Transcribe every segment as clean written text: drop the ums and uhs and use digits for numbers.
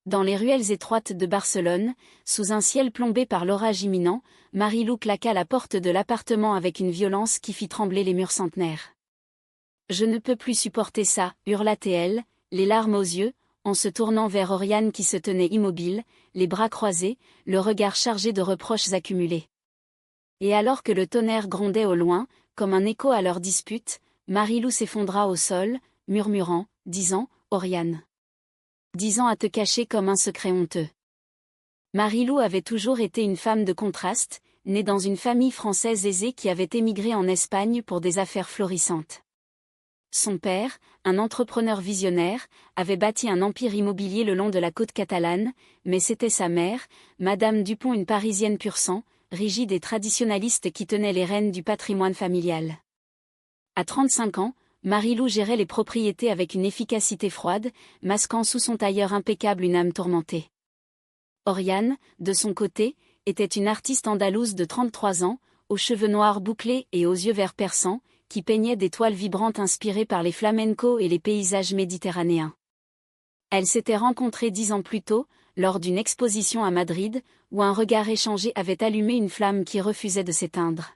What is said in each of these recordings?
Dans les ruelles étroites de Barcelone, sous un ciel plombé par l'orage imminent, Marilou claqua la porte de l'appartement avec une violence qui fit trembler les murs centenaires. « Je ne peux plus supporter ça » hurla-t-elle, les larmes aux yeux, en se tournant vers Oriane qui se tenait immobile, les bras croisés, le regard chargé de reproches accumulés. Et alors que le tonnerre grondait au loin, comme un écho à leur dispute, Marilou s'effondra au sol, murmurant, 10 ans, Oriane. 10 ans à te cacher comme un secret honteux. Marilou avait toujours été une femme de contraste, née dans une famille française aisée qui avait émigré en Espagne pour des affaires florissantes. Son père, un entrepreneur visionnaire, avait bâti un empire immobilier le long de la côte catalane, mais c'était sa mère, Madame Dupont, une Parisienne pur sang, rigide et traditionnaliste qui tenait les rênes du patrimoine familial. À 35 ans, Marilou gérait les propriétés avec une efficacité froide, masquant sous son tailleur impeccable une âme tourmentée. Oriane, de son côté, était une artiste andalouse de 33 ans, aux cheveux noirs bouclés et aux yeux verts perçants, qui peignait des toiles vibrantes inspirées par les flamencos et les paysages méditerranéens. Elles s'étaient rencontrées 10 ans plus tôt, lors d'une exposition à Madrid, où un regard échangé avait allumé une flamme qui refusait de s'éteindre.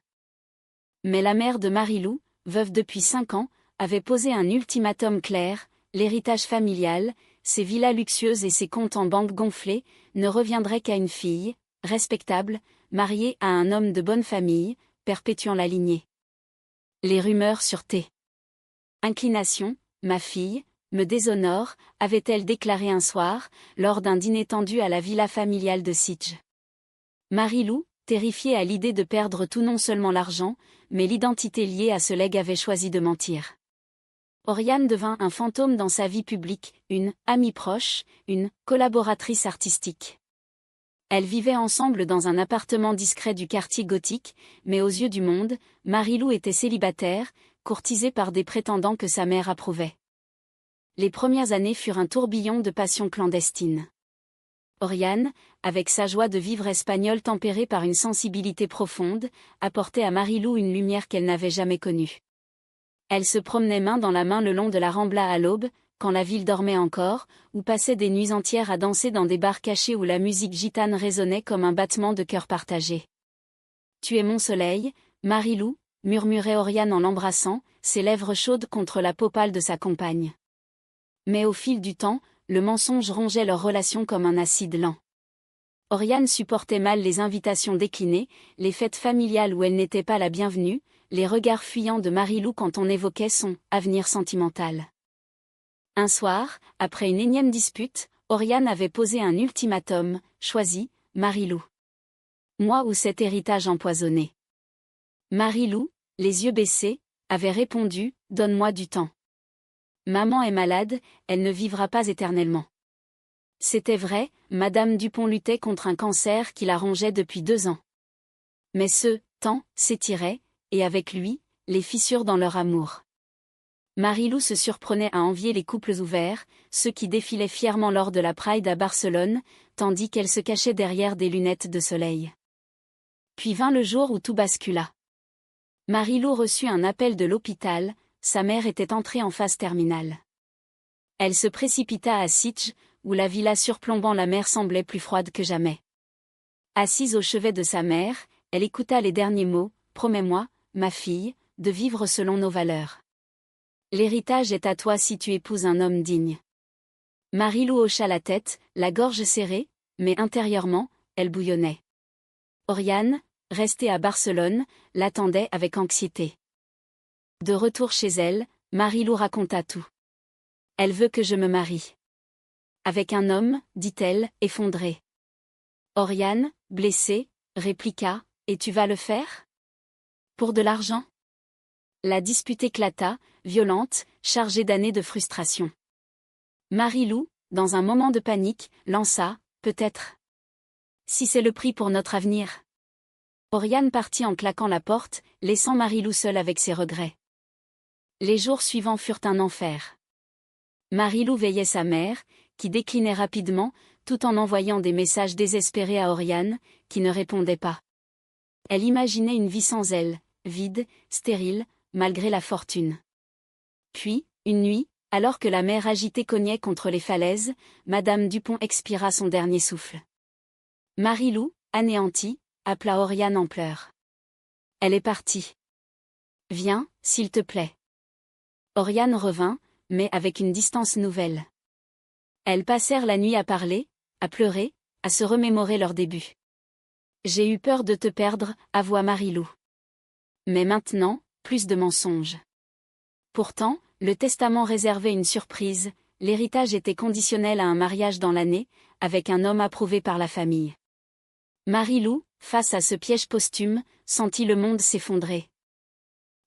Mais la mère de Marilou, veuve depuis 5 ans, avait posé un ultimatum clair: l'héritage familial, ses villas luxueuses et ses comptes en banque gonflés, ne reviendraient qu'à une fille, respectable, mariée à un homme de bonne famille, perpétuant la lignée. Les rumeurs sur tes inclinations, ma fille, me déshonorent, avait-elle déclaré un soir, lors d'un dîner tendu à la villa familiale de Sitges. Marilou, terrifiée à l'idée de perdre tout, non seulement l'argent, mais l'identité liée à ce legs, avait choisi de mentir. Oriane devint un fantôme dans sa vie publique, une amie proche, une collaboratrice artistique. Elles vivaient ensemble dans un appartement discret du quartier gothique, mais aux yeux du monde, Marilou était célibataire, courtisée par des prétendants que sa mère approuvait. Les premières années furent un tourbillon de passion clandestine. Oriane, avec sa joie de vivre espagnole tempérée par une sensibilité profonde, apportait à Marilou une lumière qu'elle n'avait jamais connue. Elle se promenait main dans la main le long de la Rambla à l'aube, quand la ville dormait encore, ou passait des nuits entières à danser dans des bars cachés où la musique gitane résonnait comme un battement de cœur partagé. « Tu es mon soleil, Marilou » murmurait Oriane en l'embrassant, ses lèvres chaudes contre la peau pâle de sa compagne. Mais au fil du temps, le mensonge rongeait leur relation comme un acide lent. Oriane supportait mal les invitations déclinées, les fêtes familiales où elle n'était pas la bienvenue, les regards fuyants de Marilou quand on évoquait son avenir sentimental. Un soir, après une énième dispute, Oriane avait posé un ultimatum: choisis, Marilou. Moi ou cet héritage empoisonné. Marilou, les yeux baissés, avait répondu: donne-moi du temps. Maman est malade, elle ne vivra pas éternellement. C'était vrai, Madame Dupont luttait contre un cancer qui la rongeait depuis 2 ans. Mais ce temps s'étirait, et avec lui, les fissures dans leur amour. Marilou se surprenait à envier les couples ouverts, ceux qui défilaient fièrement lors de la Pride à Barcelone, tandis qu'elle se cachait derrière des lunettes de soleil. Puis vint le jour où tout bascula. Marilou reçut un appel de l'hôpital, sa mère était entrée en phase terminale. Elle se précipita à Sitges, où la villa surplombant la mer semblait plus froide que jamais. Assise au chevet de sa mère, elle écouta les derniers mots: promets-moi, ma fille, de vivre selon nos valeurs. L'héritage est à toi si tu épouses un homme digne. Marilou hocha la tête, la gorge serrée, mais intérieurement, elle bouillonnait. Oriane, restée à Barcelone, l'attendait avec anxiété. De retour chez elle, Marilou raconta tout. Elle veut que je me marie. Avec un homme, dit-elle, effondrée. Oriane, blessée, répliqua: et tu vas le faire? Pour de l'argent? La dispute éclata, violente, chargée d'années de frustration. Marilou, dans un moment de panique, lança: peut-être. Si c'est le prix pour notre avenir. Oriane partit en claquant la porte, laissant Marilou seule avec ses regrets. Les jours suivants furent un enfer. Marilou veillait sa mère, qui déclinait rapidement, tout en envoyant des messages désespérés à Oriane, qui ne répondait pas. Elle imaginait une vie sans elle, vide, stérile, malgré la fortune. Puis, une nuit, Alors que la mer agitée cognait contre les falaises, Madame Dupont expira son dernier souffle. Marie-Lou, anéantie, appela Oriane en pleurs. Elle est partie. Viens, s'il te plaît. Oriane revint, mais avec une distance nouvelle. Elles passèrent la nuit à parler, à pleurer, à se remémorer leur début. J'ai eu peur de te perdre, avoua Marie-Lou. Mais maintenant, plus de mensonges. Pourtant, le testament réservait une surprise, l'héritage était conditionnel à un mariage dans l'année, avec un homme approuvé par la famille. Marie-Lou, face à ce piège posthume, sentit le monde s'effondrer.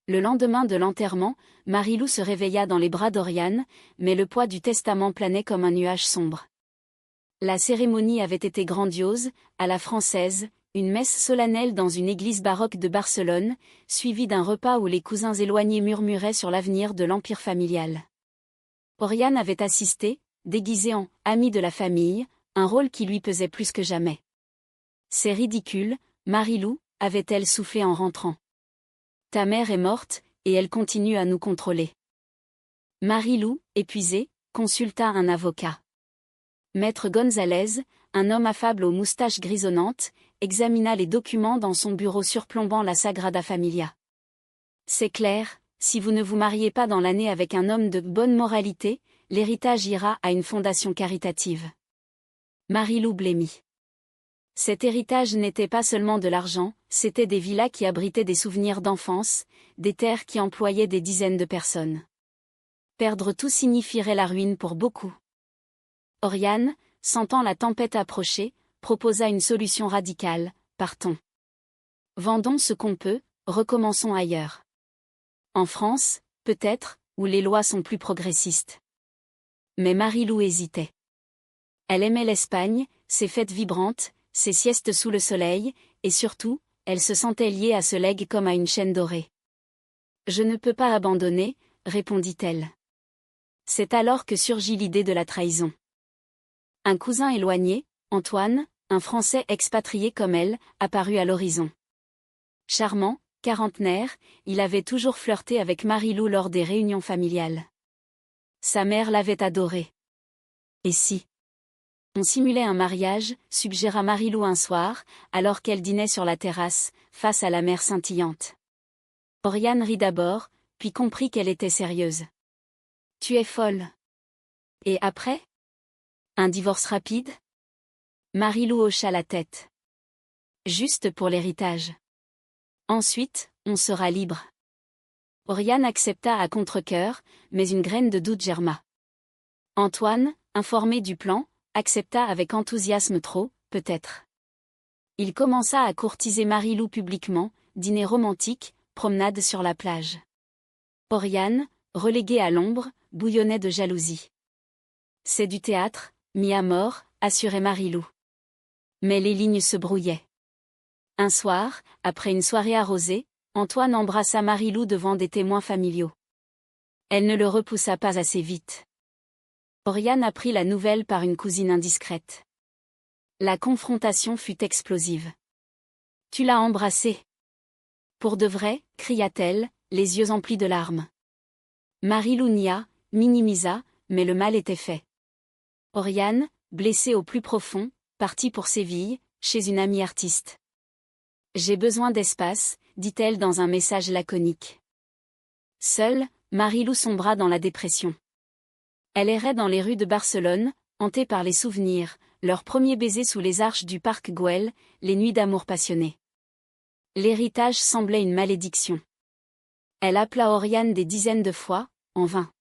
Le lendemain de l'enterrement, Marie-Lou se réveilla dans les bras d'Oriane, mais le poids du testament planait comme un nuage sombre. La cérémonie avait été grandiose, à la française, une messe solennelle dans une église baroque de Barcelone, suivie d'un repas où les cousins éloignés murmuraient sur l'avenir de l'empire familial. Oriane avait assisté, déguisée en « amie de la famille », un rôle qui lui pesait plus que jamais. « C'est ridicule, Marie-Lou », avait-elle soufflé en rentrant. « Ta mère est morte, et elle continue à nous contrôler. » Marie-Lou, épuisée, consulta un avocat. Maître Gonzalez, un homme affable aux moustaches grisonnantes, examina les documents dans son bureau surplombant la Sagrada Familia. « C'est clair, si vous ne vous mariez pas dans l'année avec un homme de bonne moralité, l'héritage ira à une fondation caritative. » Marie-Lou blêmit. Cet héritage n'était pas seulement de l'argent, c'était des villas qui abritaient des souvenirs d'enfance, des terres qui employaient des dizaines de personnes. Perdre tout signifierait la ruine pour beaucoup. Oriane, sentant la tempête approcher, proposa une solution radicale, partons. Vendons ce qu'on peut, recommençons ailleurs. En France, peut-être, où les lois sont plus progressistes. Mais Marie-Lou hésitait. Elle aimait l'Espagne, ses fêtes vibrantes, ses siestes sous le soleil, et surtout, elle se sentait liée à ce legs comme à une chaîne dorée. « Je ne peux pas abandonner », répondit-elle. C'est alors que surgit l'idée de la trahison. Un cousin éloigné, Antoine, un Français expatrié comme elle, apparut à l'horizon. Charmant, quarantenaire, il avait toujours flirté avec Marie-Lou lors des réunions familiales. Sa mère l'avait adoré. Et si on simulait un mariage, suggéra Marie-Lou un soir, alors qu'elle dînait sur la terrasse, face à la mer scintillante. Oriane rit d'abord, puis comprit qu'elle était sérieuse. « Tu es folle. » « Et après ? Un divorce rapide ?» Marie-Lou hocha la tête. « Juste pour l'héritage. Ensuite, on sera libre. » Oriane accepta à contre-cœur, mais une graine de doute germa. Antoine, informé du plan, accepta avec enthousiasme trop, peut-être. Il commença à courtiser Marie-Lou publiquement, dîner romantique, promenade sur la plage. Oriane, reléguée à l'ombre, bouillonnait de jalousie. « C'est du théâtre, mis à mort », assurait Marie-Lou. Mais les lignes se brouillaient. Un soir, après une soirée arrosée, Antoine embrassa Marie-Lou devant des témoins familiaux. Elle ne le repoussa pas assez vite. Oriane apprit la nouvelle par une cousine indiscrète. La confrontation fut explosive. « Tu l'as embrassé. »« Pour de vrai » cria-t-elle, les yeux emplis de larmes. Marie-Lou nia, minimisa, mais le mal était fait. Oriane, blessée au plus profond, partit pour Séville, chez une amie artiste. « J'ai besoin d'espace », dit-elle dans un message laconique. Seule, Marie-Lou sombra dans la dépression. Elle errait dans les rues de Barcelone, hantée par les souvenirs, leur premier baiser sous les arches du parc Güell, les nuits d'amour passionné. L'héritage semblait une malédiction. Elle appela Oriane des dizaines de fois, en vain.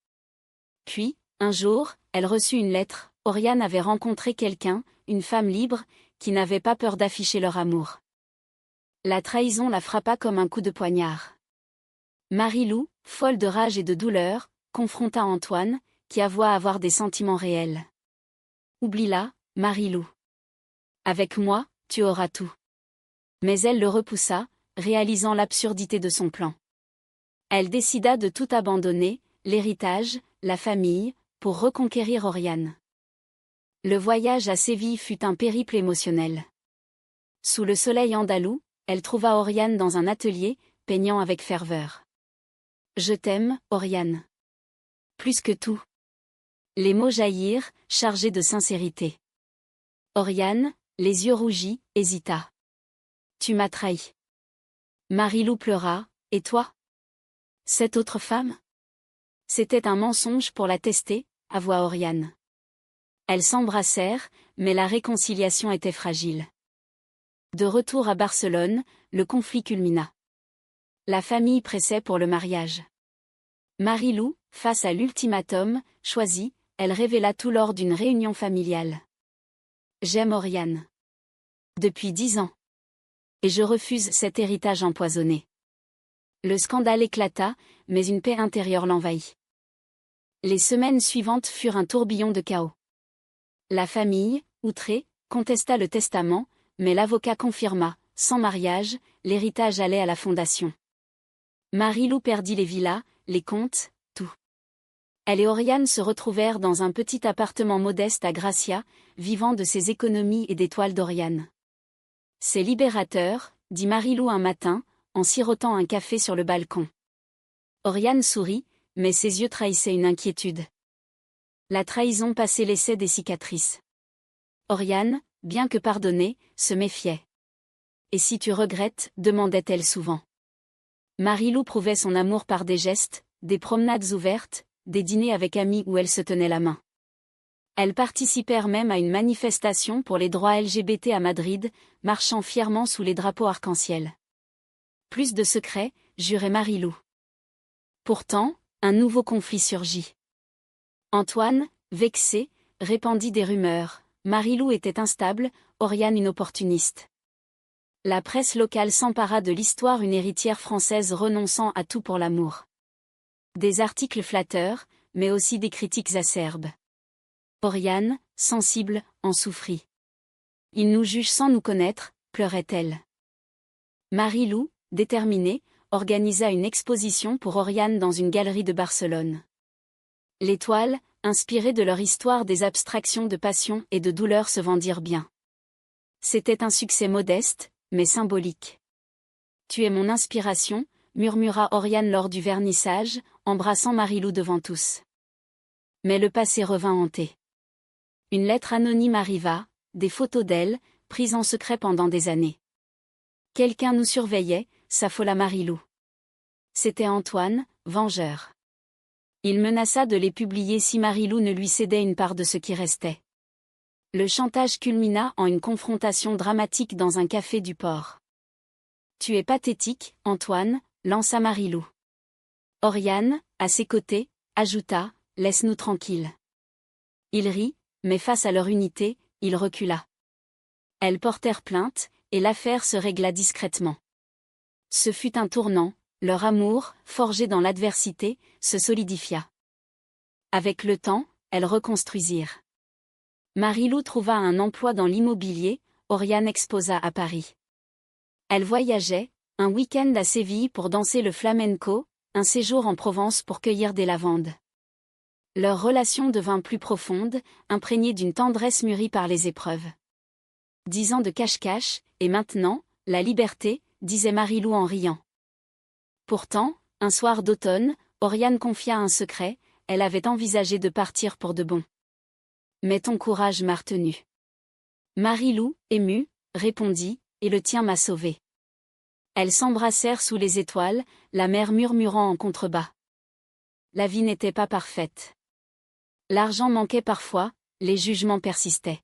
Puis, un jour, elle reçut une lettre. Oriane avait rencontré quelqu'un, une femme libre, qui n'avait pas peur d'afficher leur amour. La trahison la frappa comme un coup de poignard. Marie-Lou, folle de rage et de douleur, confronta Antoine, qui avoua avoir des sentiments réels. « Oublie-la, Marie-Lou. Avec moi, tu auras tout. » Mais elle le repoussa, réalisant l'absurdité de son plan. Elle décida de tout abandonner, l'héritage, la famille, pour reconquérir Oriane. Le voyage à Séville fut un périple émotionnel. Sous le soleil andalou, elle trouva Oriane dans un atelier, peignant avec ferveur. « Je t'aime, Oriane. Plus que tout. » Les mots jaillirent, chargés de sincérité. Oriane, les yeux rougis, hésita. Tu m'as trahi. Marie-Lou pleura, et toi? Cette autre femme? C'était un mensonge pour la tester, avoua Oriane. Elles s'embrassèrent, mais la réconciliation était fragile. De retour à Barcelone, le conflit culmina. La famille pressait pour le mariage. Marie-Lou, face à l'ultimatum, choisi, elle révéla tout lors d'une réunion familiale. J'aime Oriane. Depuis 10 ans. Et je refuse cet héritage empoisonné. Le scandale éclata, mais une paix intérieure l'envahit. Les semaines suivantes furent un tourbillon de chaos. La famille, outrée, contesta le testament, mais l'avocat confirma, sans mariage, l'héritage allait à la fondation. Marie-Lou perdit les villas, les comptes, tout. Elle et Oriane se retrouvèrent dans un petit appartement modeste à Gracia, vivant de ses économies et des toiles d'Oriane. C'est libérateur, dit Marie-Lou un matin, en sirotant un café sur le balcon. Oriane sourit, mais ses yeux trahissaient une inquiétude. La trahison passait laissait des cicatrices. Oriane, bien que pardonnée, se méfiait. Et si tu regrettes, demandait-elle souvent. Marie-Lou prouvait son amour par des gestes, des promenades ouvertes, des dîners avec amis où elle se tenait la main. Elles participèrent même à une manifestation pour les droits LGBT à Madrid, marchant fièrement sous les drapeaux arc-en-ciel. Plus de secrets, jurait Marie-Lou. Pourtant, un nouveau conflit surgit. Antoine, vexé, répandit des rumeurs. Marie-Lou était instable, Oriane une opportuniste. La presse locale s'empara de l'histoire, une héritière française renonçant à tout pour l'amour. Des articles flatteurs, mais aussi des critiques acerbes. Oriane, sensible, en souffrit. Il nous juge sans nous connaître, pleurait-elle. Marie-Lou, déterminée, organisa une exposition pour Oriane dans une galerie de Barcelone. Les toiles, inspirées de leur histoire, des abstractions de passion et de douleur, se vendirent bien. C'était un succès modeste, mais symbolique. Tu es mon inspiration, murmura Oriane lors du vernissage, embrassant Marie-Lou devant tous. Mais le passé revint hanter. Une lettre anonyme arriva, des photos d'elle, prises en secret pendant des années. Quelqu'un nous surveillait, s'affola Marie-Lou. C'était Antoine, vengeur. Il menaça de les publier si Marie-Lou ne lui cédait une part de ce qui restait. Le chantage culmina en une confrontation dramatique dans un café du port. Tu es pathétique, Antoine, lança Marie-Lou. Oriane, à ses côtés, ajouta, laisse-nous tranquilles. Il rit, mais face à leur unité, il recula. Elles portèrent plainte, et l'affaire se régla discrètement. Ce fut un tournant, leur amour, forgé dans l'adversité, se solidifia. Avec le temps, elles reconstruisirent. Marie-Lou trouva un emploi dans l'immobilier, Oriane exposa à Paris. Elle voyageait, un week-end à Séville pour danser le flamenco, un séjour en Provence pour cueillir des lavandes. Leur relation devint plus profonde, imprégnée d'une tendresse mûrie par les épreuves. 10 ans de cache-cache, et maintenant, la liberté, disait Marie-Lou en riant. Pourtant, un soir d'automne, Oriane confia un secret, elle avait envisagé de partir pour de bon. Mais ton courage m'a retenu. Marie-Lou, émue, répondit, et le tien m'a sauvée. Elles s'embrassèrent sous les étoiles, la mer murmurant en contrebas. La vie n'était pas parfaite. L'argent manquait parfois, les jugements persistaient.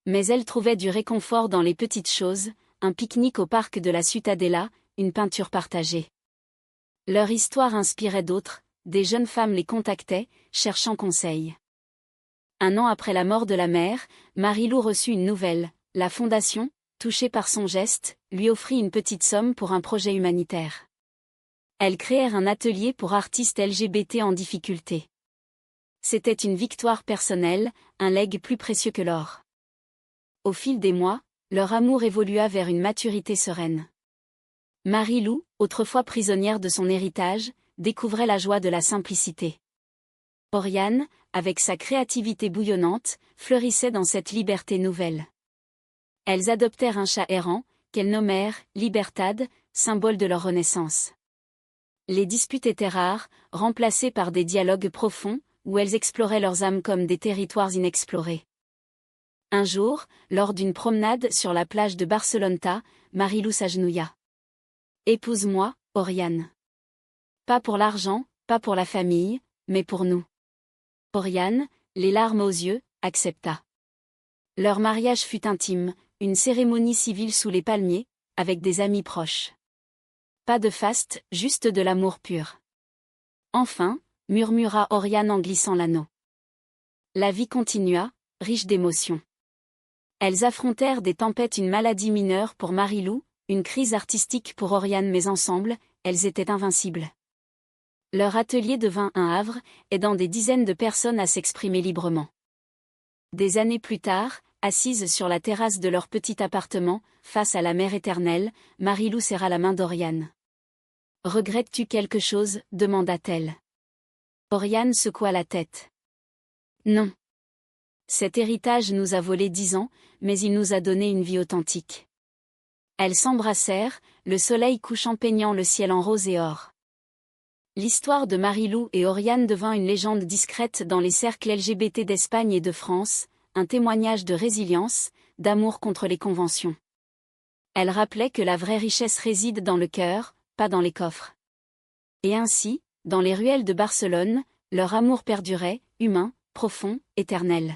Mais elles trouvaient du réconfort dans les petites choses, un pique-nique au parc de la Ciutadella, une peinture partagée. Leur histoire inspirait d'autres, des jeunes femmes les contactaient, cherchant conseil. 1 an après la mort de la mère, Marie-Lou reçut une nouvelle, la fondation, touchée par son geste, lui offrit une petite somme pour un projet humanitaire. Elles créèrent un atelier pour artistes LGBT en difficulté. C'était une victoire personnelle, un legs plus précieux que l'or. Au fil des mois, leur amour évolua vers une maturité sereine. Marie-Lou, autrefois prisonnière de son héritage, découvrait la joie de la simplicité. Oriane, avec sa créativité bouillonnante, fleurissait dans cette liberté nouvelle. Elles adoptèrent un chat errant, qu'elles nommèrent Libertad, symbole de leur renaissance. Les disputes étaient rares, remplacées par des dialogues profonds, où elles exploraient leurs âmes comme des territoires inexplorés. Un jour, lors d'une promenade sur la plage de Barceloneta, Marilou s'agenouilla. « Épouse-moi, Oriane. Pas pour l'argent, pas pour la famille, mais pour nous. » Oriane, les larmes aux yeux, accepta. Leur mariage fut intime, une cérémonie civile sous les palmiers, avec des amis proches. Pas de faste, juste de l'amour pur. Enfin, murmura Oriane en glissant l'anneau. La vie continua, riche d'émotions. Elles affrontèrent des tempêtes, une maladie mineure pour Marilou, une crise artistique pour Oriane, mais ensemble, elles étaient invincibles. Leur atelier devint un havre, aidant des dizaines de personnes à s'exprimer librement. Des années plus tard, assise sur la terrasse de leur petit appartement, face à la mer éternelle, Marilou serra la main d'Oriane. « Regrettes-tu quelque chose ?» demanda-t-elle. Oriane secoua la tête. « Non. Cet héritage nous a volé 10 ans, mais il nous a donné une vie authentique. » Elles s'embrassèrent, le soleil couchant peignant le ciel en rose et or. L'histoire de Marilou et Oriane devint une légende discrète dans les cercles LGBT d'Espagne et de France, un témoignage de résilience, d'amour contre les conventions. Elle rappelait que la vraie richesse réside dans le cœur, pas dans les coffres. Et ainsi, dans les ruelles de Barcelone, leur amour perdurait, humain, profond, éternel.